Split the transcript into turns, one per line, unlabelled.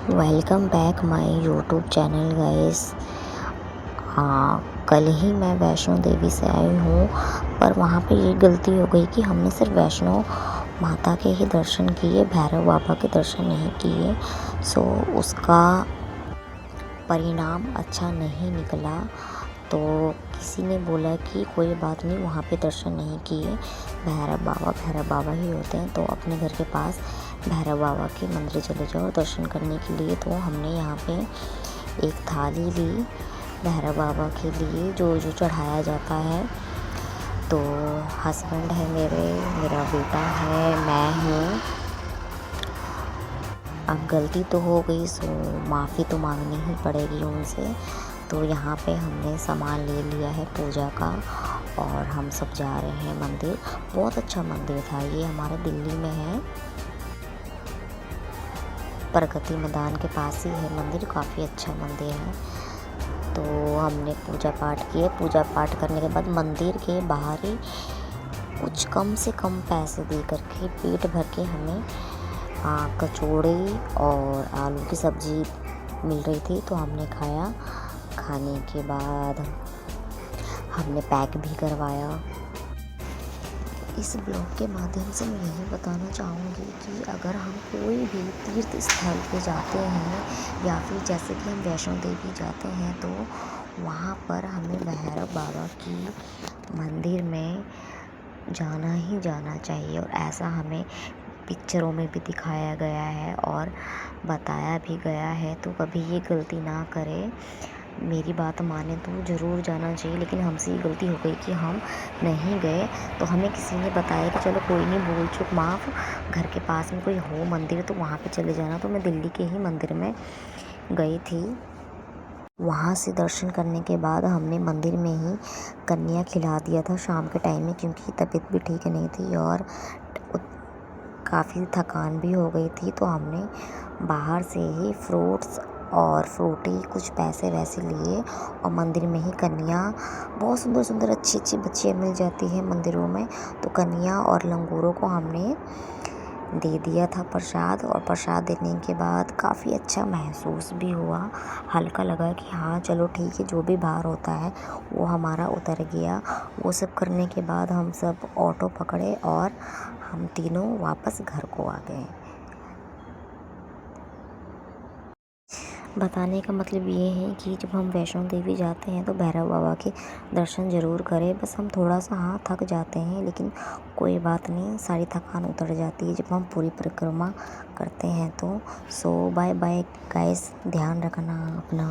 Welcome back my YouTube channel guys. हाँ, कल ही मैं वैष्णो देवी से आई हूँ, पर वहाँ पे ये गलती हो गई कि हमने सिर्फ वैष्णो माता के ही दर्शन किए, भैरव बाबा के दर्शन नहीं किए। सो उसका परिणाम अच्छा नहीं निकला। तो किसी ने बोला कि कोई बात नहीं, वहाँ पे दर्शन नहीं किए, भैरव बाबा ही होते हैं, तो अपने घर के पास भैरव बाबा के मंदिर चले जाओ दर्शन करने के लिए। तो हमने यहाँ पे एक थाली ली भैरव बाबा के लिए, जो जो चढ़ाया जाता है। तो हस्बैंड है मेरा बेटा है, मैं हूँ। अब गलती तो हो गई, सो माफ़ी तो मांगनी ही पड़ेगी उनसे। तो यहाँ पे हमने सामान ले लिया है पूजा का और हम सब जा रहे हैं मंदिर। बहुत अच्छा मंदिर था, ये हमारे दिल्ली में है, प्रगति मैदान के पास ही है मंदिर, काफ़ी अच्छा मंदिर है। तो हमने पूजा पाठ किए। पूजा पाठ करने के बाद मंदिर के बाहर ही कुछ कम से कम पैसे दे करके पेट भर के हमें कचौड़ी और आलू की सब्ज़ी मिल रही थी, तो हमने खाया। खाने के बाद हमने पैक भी करवाया। इस ब्लॉग के माध्यम से मैं यही बताना चाहूँगी कि अगर हम कोई भी तीर्थ स्थल पे जाते हैं या फिर जैसे कि हम वैष्णो देवी जाते हैं, तो वहाँ पर हमें भैरव बाबा की मंदिर में जाना ही जाना चाहिए। और ऐसा हमें पिक्चरों में भी दिखाया गया है और बताया भी गया है, तो कभी ये गलती ना करें। मेरी बात माने तो ज़रूर जाना चाहिए, लेकिन हमसे ये गलती हो गई कि हम नहीं गए। तो हमें किसी ने बताया कि चलो कोई नहीं, भूल चूक माफ़, घर के पास में कोई हो मंदिर तो वहाँ पे चले जाना। तो मैं दिल्ली के ही मंदिर में गई थी। वहाँ से दर्शन करने के बाद हमने मंदिर में ही कन्या खिला दिया था शाम के टाइम में, क्योंकि तबीयत भी ठीक नहीं थी और काफ़ी थकान भी हो गई थी। तो हमने बाहर से ही फ्रूट्स और फ्रूटी कुछ पैसे वैसे लिए और मंदिर में ही कन्या, बहुत सुंदर सुंदर अच्छी अच्छी बच्चियाँ मिल जाती हैं मंदिरों में, तो कन्या और लंगूरों को हमने दे दिया था प्रसाद। और प्रसाद देने के बाद काफ़ी अच्छा महसूस भी हुआ, हल्का लगा कि हाँ चलो ठीक है, जो भी भार होता है वो हमारा उतर गया। वो सब करने के बाद हम सब ऑटो पकड़े और हम तीनों वापस घर को आ गए। बताने का मतलब ये है कि जब हम वैष्णो देवी जाते हैं तो भैरव बाबा के दर्शन ज़रूर करें। बस हम थोड़ा सा थक जाते हैं, लेकिन कोई बात नहीं, सारी थकान उतर जाती है जब हम पूरी परिक्रमा करते हैं। तो बाय बाय गाइस, ध्यान रखना अपना।